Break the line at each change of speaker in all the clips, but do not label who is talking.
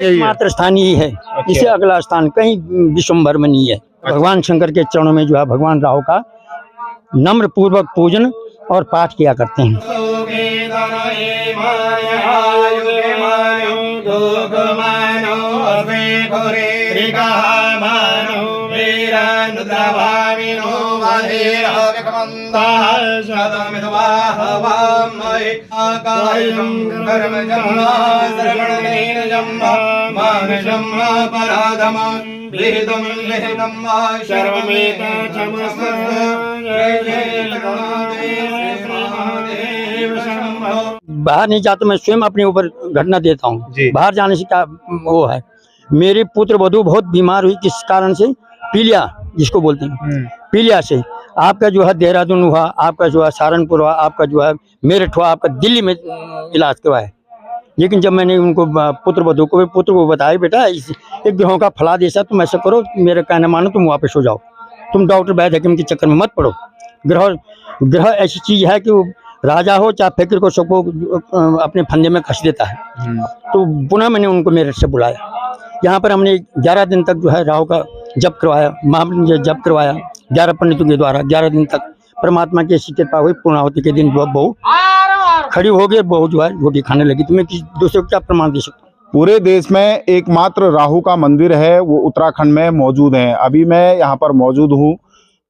एकमात्र स्थान ही है। इससे अगला स्थान कहीं विश्व भर में नहीं है। भगवान शंकर के चरणों में जो है भगवान राहु का नम्र पूर्वक पूजन और पाठ किया करते हैं। बाहर नहीं जाता, मैं स्वयं अपने ऊपर घटना देता हूँ। बाहर जाने से क्या वो है, मेरी पुत्र वधू बहुत बीमार हुई, किस कारण से, पीलिया जिसको बोलते हैं, पीलिया से। आपका जो है देहरादून हुआ, आपका जो है सहारनपुर हुआ, आपका जो है मेरठ हुआ, आपका दिल्ली में इलाज करवाया। लेकिन जब मैंने उनको पुत्र वधू को बताया, बेटा इस एक ग्रहों का फलादेश है, तुम ऐसा करो, मेरा कहना मानो, तुम वापस हो जाओ, तुम डॉक्टर वैद्य हकीम के चक्कर में मत पड़ो। ग्रह ऐसी चीज है कि वो राजा हो चाहे फकीर को, सबको अपने फंदे में कस देता है। तो पुनः मैंने उनको मेरठ से बुलाया। यहाँ पर हमने 11 दिन तक जो है राहु का जप करवाया, महामृत्युंजय जप करवाया 11 पंडितों के द्वारा। 11 दिन तक परमात्मा की ऐसी कृपा हुई। पूर्णाहुति के दिन बहू खड़ी हो गई, बहू जो है रोटी खाने लगी। तो मैं किसी दूसरे को क्या प्रमाण दे सकता हूँ।
पूरे देश में एकमात्र राहु का मंदिर है, वो उत्तराखंड में मौजूद है। अभी मैं यहाँ पर मौजूद हूँ।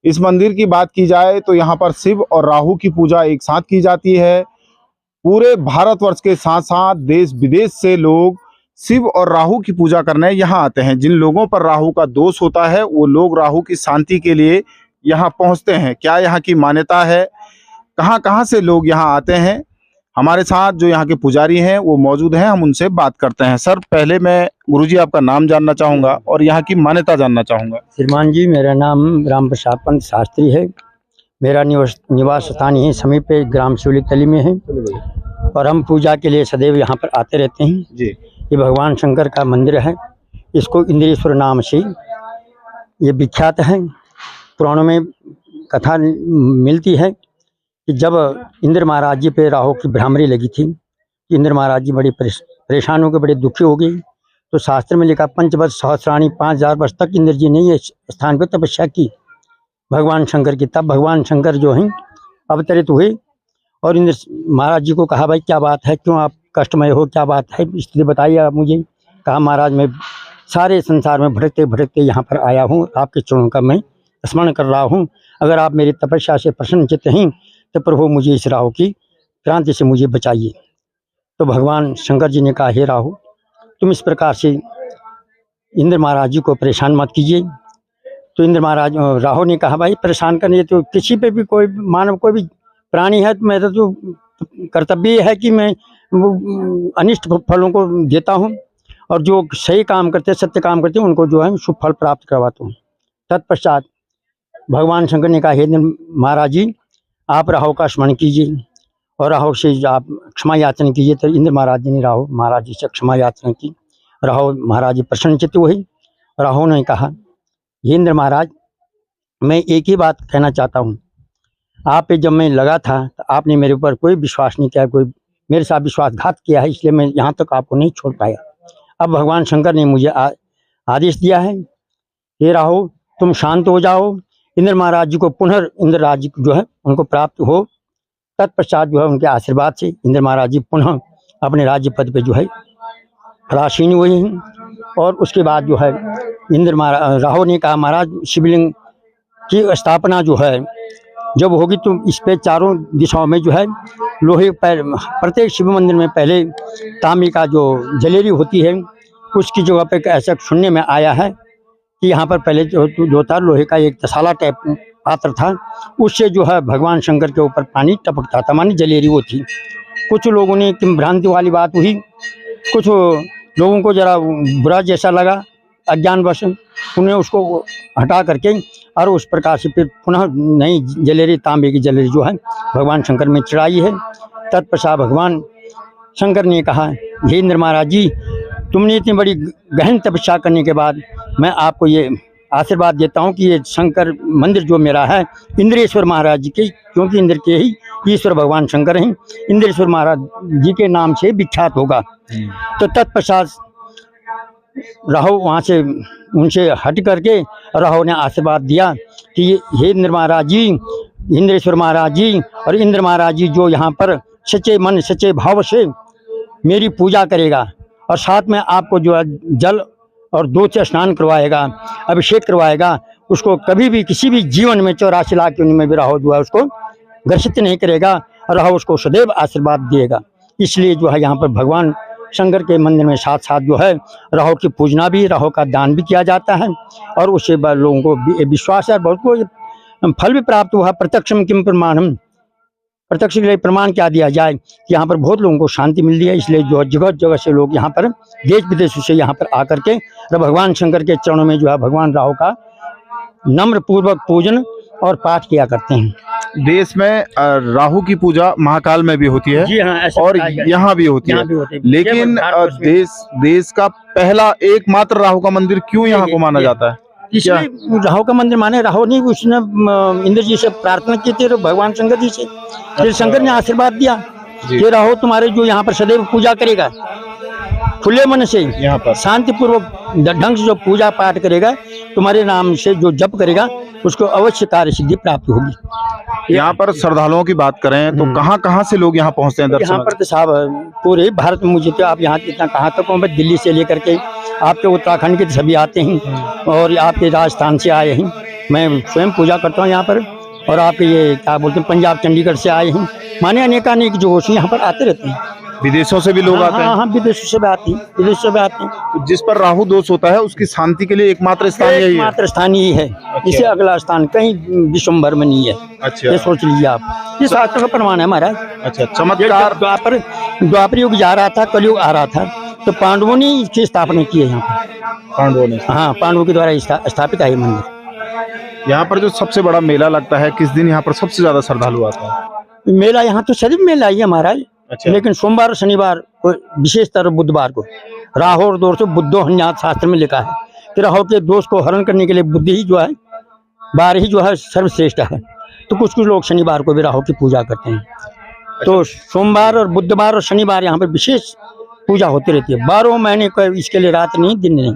इस मंदिर की बात की जाए तो यहाँ पर शिव और राहु की पूजा एक साथ की जाती है। पूरे भारतवर्ष के साथ साथ देश विदेश से लोग शिव और राहु की पूजा करने यहाँ आते हैं। जिन लोगों पर राहु का दोष होता है वो लोग राहु की शांति के लिए यहाँ पहुँचते हैं। क्या यहाँ की मान्यता है, कहाँ से लोग यहाँ आते हैं, हमारे साथ जो यहाँ के पुजारी हैं वो मौजूद हैं, हम उनसे बात करते हैं। सर, पहले मैं गुरुजी आपका नाम जानना चाहूँगा और यहाँ की मान्यता जानना चाहूँगा।
श्रीमान जी, मेरा नाम राम प्रसाद पंत शास्त्री है। मेरा निवास स्थान यहीं समीप ग्राम शिवली तली में है और हम पूजा के लिए सदैव यहाँ पर आते रहते हैं जी। ये भगवान शंकर का मंदिर है। इसको इंद्रेश्वर नाम से ये विख्यात है। पुराणों में कथा मिलती है कि जब इंद्र महाराज जी पे राहु की भ्रामरी लगी थी, इंद्र महाराज जी बड़े परेशान हो गए, बड़े दुखी हो गए। तो शास्त्र में लिखा 5 वर्ष सहस्राणी 5000 वर्ष तक इंद्र जी ने ये स्थान पर तपस्या की भगवान शंकर की। तब भगवान शंकर जो हैं अवतरित हुए और इंद्र महाराज जी को कहा, भाई क्या बात है, क्यों आप कष्टमय हो, क्या बात है, स्थिति बताइए आप मुझे। कहा, महाराज मैं सारे संसार में भटकते भटकते यहाँ पर आया हूँ, आपके चरणों का मैं स्मरण कर रहा हूँ। अगर आप मेरी तपस्या से प्रसन्नचित्त हैं तो प्रभु मुझे इस राहु की क्रांति से मुझे बचाइए। तो भगवान शंकर जी ने कहा, हे राहु, तुम इस प्रकार से इंद्र महाराज जी को परेशान मत कीजिए। तो इंद्र महाराज राहु ने कहा, भाई परेशान करने तो किसी पे भी कोई मानव कोई भी प्राणी है तो मेरा तो कर्तव्य है कि मैं अनिष्ट फलों को देता हूँ और जो सही काम करते सत्य काम करते हैं उनको जो है शुभ फल प्राप्त करवाता हूँ। तत्पश्चात भगवान शंकर ने कहा, हे महाराज जी, आप राहु का स्मरण कीजिए और राहु से आप क्षमा याचना कीजिए। तो इंद्र महाराज जी ने राहु महाराज जी से क्षमा याचना की। राहु महाराज जी प्रसन्नचित्त हुए। राहु ने कहा, हे इंद्र महाराज, मैं एक ही बात कहना चाहता हूँ। आप पे जब मैं लगा था तो आपने मेरे ऊपर कोई विश्वास नहीं किया, कोई मेरे साथ विश्वासघात किया है, इसलिए मैं यहाँ तक आपको नहीं छोड़ पाया। अब भगवान शंकर ने मुझे आदेश दिया है, हे राहु तुम शांत हो जाओ। इंद्र महाराज जी को पुनः इंद्र राज्य जो है उनको प्राप्त हो। तत्पश्चात जो है उनके आशीर्वाद से इंद्र महाराज जी पुनः अपने राज्य पद पे जो है आसीन हुए हैं। और उसके बाद जो है राहु ने कहा, महाराज शिवलिंग की स्थापना जो है जब होगी तो इस पे चारों दिशाओं में जो है लोहे पर प्रत्येक शिव मंदिर में पहले तांबे का जो जलेरी होती है उसकी जगह पे ऐसा सुनने में आया है कि यहाँ पर पहले जो था लोहे का एक तसाला टाइप पात्र था, उससे जो है भगवान शंकर के ऊपर पानी टपकता था, मानी जलेरी वो थी। कुछ लोगों ने भ्रांति वाली बात हुई, कुछ लोगों को जरा बुरा जैसा लगा, अज्ञानवश उन्हें उसको हटा करके और उस प्रकार से फिर पुनः नई जलेरी तांबे की जलेरी जो है भगवान शंकर में चढ़ाई है। तत्पश्चात भगवान शंकर ने कहा, हे इंद्र महाराज जी, तुमने इतनी बड़ी गहन तपस्या करने के बाद मैं आपको ये आशीर्वाद देता हूँ कि ये शंकर मंदिर जो मेरा है इंद्रेश्वर महाराज जी के, क्योंकि इंद्र के ही ईश्वर भगवान शंकर हैं, इंद्रेश्वर महाराज जी के नाम से विख्यात होगा। तो तत्पश्चात राहु वहाँ से उनसे हट करके राहु ने आशीर्वाद दिया कि हे इंद्र महाराज जी, इंद्रेश्वर महाराज जी और इंद्र महाराज जी जो यहाँ पर सच्चे मन सच्चे भाव से मेरी पूजा करेगा और साथ में आपको जो है जल और दूध से स्नान करवाएगा, अभिषेक करवाएगा, उसको कभी भी किसी भी जीवन में 84 लाख योनि में भी राहु जो है उसको ग्रसित नहीं करेगा और राहु उसको सदैव आशीर्वाद देगा। इसलिए जो है यहाँ पर भगवान शंकर के मंदिर में साथ साथ जो है राहु की पूजना भी, राहु का दान भी किया जाता है और उससे लोगों को विश्वास है, बहुत को फल भी प्राप्त हुआ। प्रत्यक्षम किम प्रमाणम, प्रत्यक्ष के लिए प्रमाण क्या दिया जाए कि यहाँ पर बहुत लोगों को शांति मिल रही है। इसलिए जो जगह जगह से लोग यहाँ पर देश विदेश से यहाँ पर आकर के भगवान शंकर के चरणों में जो है भगवान राहु का नम्र पूर्वक पूजन और पाठ किया करते हैं।
देश में राहु की पूजा महाकाल में भी होती है।
जी हाँ, ऐसा
और यहाँ भी होती है, लेकिन देश का पहला एकमात्र राहु का मंदिर क्यों यहाँ को माना जाता है?
इसलिए राहु का मंदिर माने, राहु ने उसने इंद्र जी से प्रार्थना की थी भगवान शंकर जी से, फिर शंकर ने आशीर्वाद दिया कि राहु तुम्हारे जो यहाँ पर सदैव पूजा करेगा, खुले मन से यहाँ पर शांति पूर्वक ढंग से जो पूजा पाठ करेगा, तुम्हारे नाम से जो जप करेगा उसको अवश्य कार्य सिद्धि प्राप्त होगी।
यहाँ पर श्रद्धालुओं की बात करें तो कहाँ से लोग यहाँ पहुँचते हैं दर्शन?
यहाँ पर तो साहब पूरे भारत में, मुझे तो आप यहाँ कितना कहाँ तक हूँ, दिल्ली से लेकर के आपके उत्तराखंड के सभी आते हैं और आपके राजस्थान से आए हैं। मैं स्वयं पूजा करता हूँ यहाँ पर, और आपके ये क्या बोलते हैं पंजाब चंडीगढ़ से आए हैं, माने अनेकानेक जो यहाँ पर आते रहते हैं।
विदेशों से भी लोग आते हैं?
हाँ, विदेशों से भी आते हैं, विदेशों से भी आते हैं।
तो जिस पर राहु दोष होता है उसकी शांति के लिए एकमात्र स्थान यही है? एकमात्र
स्थान यही है। इसे अगला स्थान कहीं विश्व भर में नहीं है।
अच्छा,
ये सोच लीजिए आप, ये शास्त्र का प्रमाण है महाराज।
अच्छा, चमत्कार।
द्वापर युग जा रहा था, कलयुग आ रहा था, तो पांडवों ने इसकी स्थापना की है यहाँ पर।
पांडवों ने?
हाँ, पांडवों के द्वारा स्थापित है मंदिर।
यहाँ पर जो सबसे बड़ा मेला लगता है, किस दिन यहाँ पर सबसे ज्यादा श्रद्धालु आता है?
मेला यहाँ तो सदैव मेला ही है महाराज।
अच्छा।
लेकिन सोमवार और शनिवार को, विशेषतर बुधवार को, राहु और दोष बुद्धो हन्यात शास्त्र में लिखा है कि राहु के दोष को हरण करने के लिए बुद्धि ही जो है, बार ही जो है सर्वश्रेष्ठ है। तो कुछ लोग शनिवार को भी राहु की पूजा करते हैं। तो सोमवार और बुधवार और शनिवार यहाँ पर विशेष पूजा होती रहती है, 12 महीने को, इसके लिए रात नहीं दिन नहीं।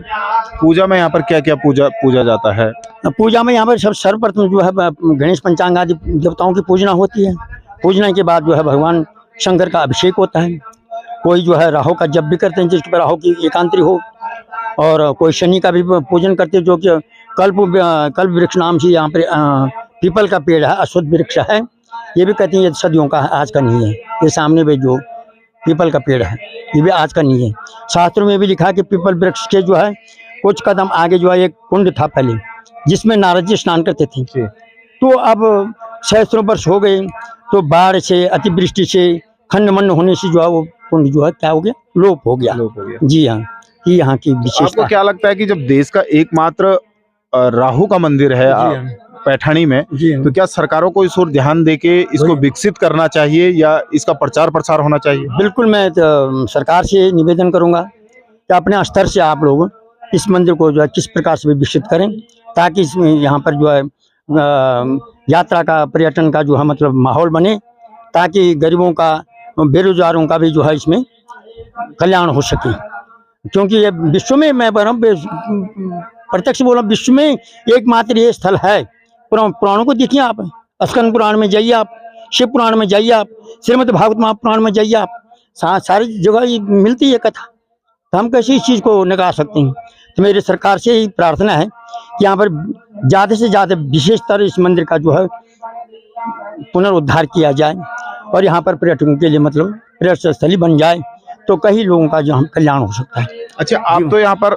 पूजा में यहाँ पर क्या क्या पूजा जाता है?
पूजा में यहाँ पर सर्वप्रथम जो है गणेश पंचांग आदि देवताओं की पूजना होती है। पूजना के बाद जो है भगवान शंकर का अभिषेक होता है। कोई जो है राहु का जप भी करते हैं जिसके पर राहु की एकांतरी हो, और कोई शनि का भी पूजन करते हैं, जो कि कल्प वृक्ष नाम से यहाँ पर पीपल का पेड़ है, अश्वत्थ वृक्ष है। ये भी कहते हैं ये सदियों का है, आज का नहीं है। ये सामने में जो पीपल का पेड़ है ये भी आज का नहीं है। शास्त्रों में भी लिखा है कि पीपल वृक्ष के जो है कुछ कदम आगे जो है एक कुंड था पहले, जिसमें नारद जी स्नान करते थे। तो अब सहस्त्रों वर्ष हो गए, तो बाढ़ से, अतिवृष्टि से, खंडमंड होने से जो है वो कुंड जो है क्या हो गया, लोप हो गया। जी हाँ, ये यहाँ की विशेषता।
आपको क्या लगता है कि जब देश का एकमात्र राहु का मंदिर है पैठानी में, तो क्या सरकारों को इस ओर ध्यान देके इसको विकसित करना चाहिए या इसका प्रचार प्रसार होना चाहिए?
बिल्कुल, मैं सरकार से निवेदन करूंगा कि अपने स्तर से आप लोग इस मंदिर को जो है किस प्रकार से विकसित करें, ताकि इसमें यहाँ पर जो है यात्रा का, पर्यटन का जो है मतलब माहौल बने, ताकि गरीबों का, बेरोजगारों का भी जो है इसमें कल्याण हो सके। क्योंकि ये विश्व में, मैं प्रत्यक्ष बोल रहा हूँ, विश्व में एकमात्र ये स्थल है। पुराणों को देखिए आप, स्कंद पुराण में जाइए आप, शिव पुराण में जाइए आप, श्रीमद् भागवत महापुराण में जाइए आप, सारी जगह मिलती है कथा। तो हम कैसे इस चीज़ को नकार सकते हैं? तो मेरी सरकार से ही प्रार्थना है कि यहाँ पर ज़्यादा से ज़्यादा विशेषतर इस मंदिर का जो है पुनरुद्धार किया जाए और यहाँ पर पर्यटकों के लिए मतलब पर्यटन स्थली बन जाए, तो कई लोगों का जो हम कल्याण हो सकता है।
अच्छा, आप तो यहाँ पर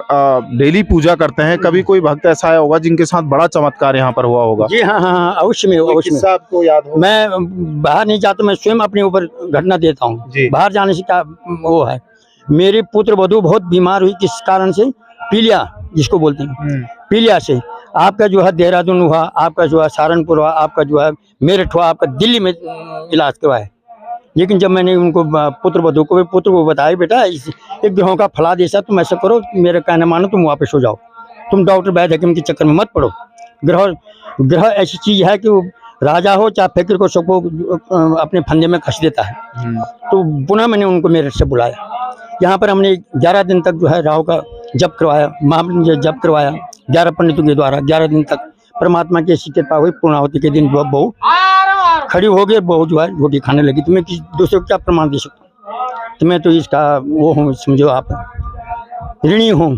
डेली पूजा करते हैं, कभी कोई भक्त ऐसा आया होगा जिनके साथ बड़ा चमत्कार यहाँ पर हुआ होगा?
जी हाँ, हाँ, अवश्य में, अवश्य में।
आपको याद हो?
मैं बाहर नहीं जाता, मैं स्वयं अपने ऊपर घटना देता हूँ। बाहर जाने से क्या वो है, मेरी पुत्र वधू बहुत बीमार हुई, किस कारण से, पीलिया जिसको बोलते हैं, पीलिया से। आपका जो है देहरादून हुआ, आपका जो है सहारनपुर हुआ, आपका जो है मेरठ हुआ, आपका दिल्ली में इलाज करवाया। लेकिन जब मैंने उनको पुत्र वधू को बताया, बेटा इस एक ग्रहों का फलाद ऐसा, तुम ऐसा करो, मेरा कहना मानो, तुम वापस हो जाओ, तुम डॉक्टर वैद्य हकीम के चक्कर में मत पड़ो। ग्रह ऐसी चीज है कि वो राजा हो चाहे फकीर को, सबको अपने फंदे में कस देता है। तो पुनः मैंने उनको मेरठ से बुलाया यहाँ पर हमने 11 दिन तक जो है राहु का जप करवाया, महामंत्र जप करवाया 11 पंडितों के द्वारा। 11 दिन तक परमात्मा की ऐसी कृपा हुई। पूर्णाहुति के दिन बहू खड़ी हो गई, बहू जो है रोटी खाने लगी। तो मैं किसी दूसरे को क्या प्रमाण दे सकता हूँ? तो मैं तो इसका वो हूँ, समझो आप, ऋणी हूँ।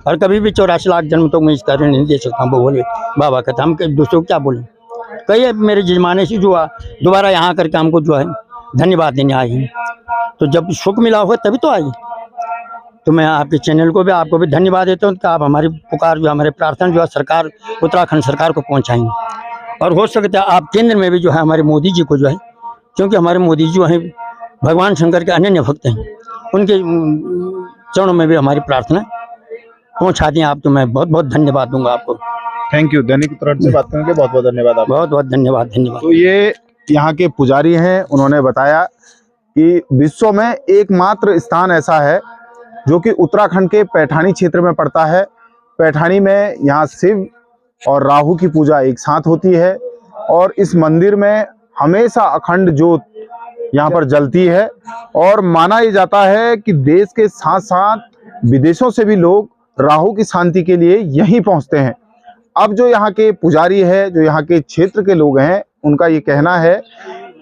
और कभी भी 84 लाख जन्म तो मैं इसका ऋण नहीं दे सकता हूँ। वो बोले बाबा कहता, हम दूसरों को क्या बोले। कई मेरे जजमाने से जो दोबारा यहाँ करके हमको जो है धन्यवाद देने आए हैं। तो जब सुख मिला होगा तभी तो आई। तो मैं आपके चैनल को भी, आपको भी धन्यवाद देता हूँ कि आप हमारी पुकार जो हमारे प्रार्थना जो है सरकार, उत्तराखंड सरकार को पहुँचाएंगे। और हो सकता है आप केंद्र में भी जो है हमारे मोदी जी को जो है, क्योंकि हमारे मोदी जी जो हैं भगवान शंकर के अनन्य भक्त हैं, उनके चरणों में भी हमारी प्रार्थना पहुँचा दें आप। तो मैं बहुत बहुत धन्यवाद दूंगा आपको।
Thank you. दैनिक उत्तराखंड से बात करने के बहुत बहुत धन्यवाद आपको।
बहुत बहुत धन्यवाद।
तो ये यहाँ के पुजारी हैं, उन्होंने बताया कि विश्व में एकमात्र स्थान ऐसा है जो कि उत्तराखंड के पैठानी क्षेत्र में पड़ता है। पैठानी में यहाँ शिव और राहु की पूजा एक साथ होती है और इस मंदिर में हमेशा अखंड ज्योत यहाँ पर जलती है। और माना ये जाता है कि देश के साथ साथ विदेशों से भी लोग राहु की शांति के लिए यहीं पहुँचते हैं। अब जो यहाँ के पुजारी है, जो यहाँ के क्षेत्र के लोग हैं, उनका ये कहना है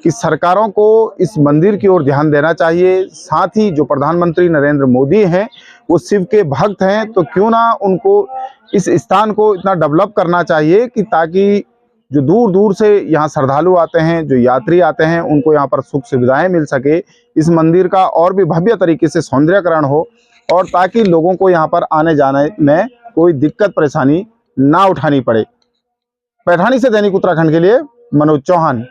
कि सरकारों को इस मंदिर की ओर ध्यान देना चाहिए। साथ ही जो प्रधानमंत्री नरेंद्र मोदी हैं वो शिव के भक्त हैं, तो क्यों ना उनको इस स्थान को इतना डेवलप करना चाहिए कि ताकि जो दूर दूर से यहाँ श्रद्धालु आते हैं, जो यात्री आते हैं, उनको यहाँ पर सुख सुविधाएं मिल सके। इस मंदिर का और भी भव्य तरीके से सौंदर्यकरण हो और ताकि लोगों को यहाँ पर आने जाने में कोई दिक्कत परेशानी ना उठानी पड़े। पैठानी से दैनिक उत्तराखंड के लिए मनोज चौहान।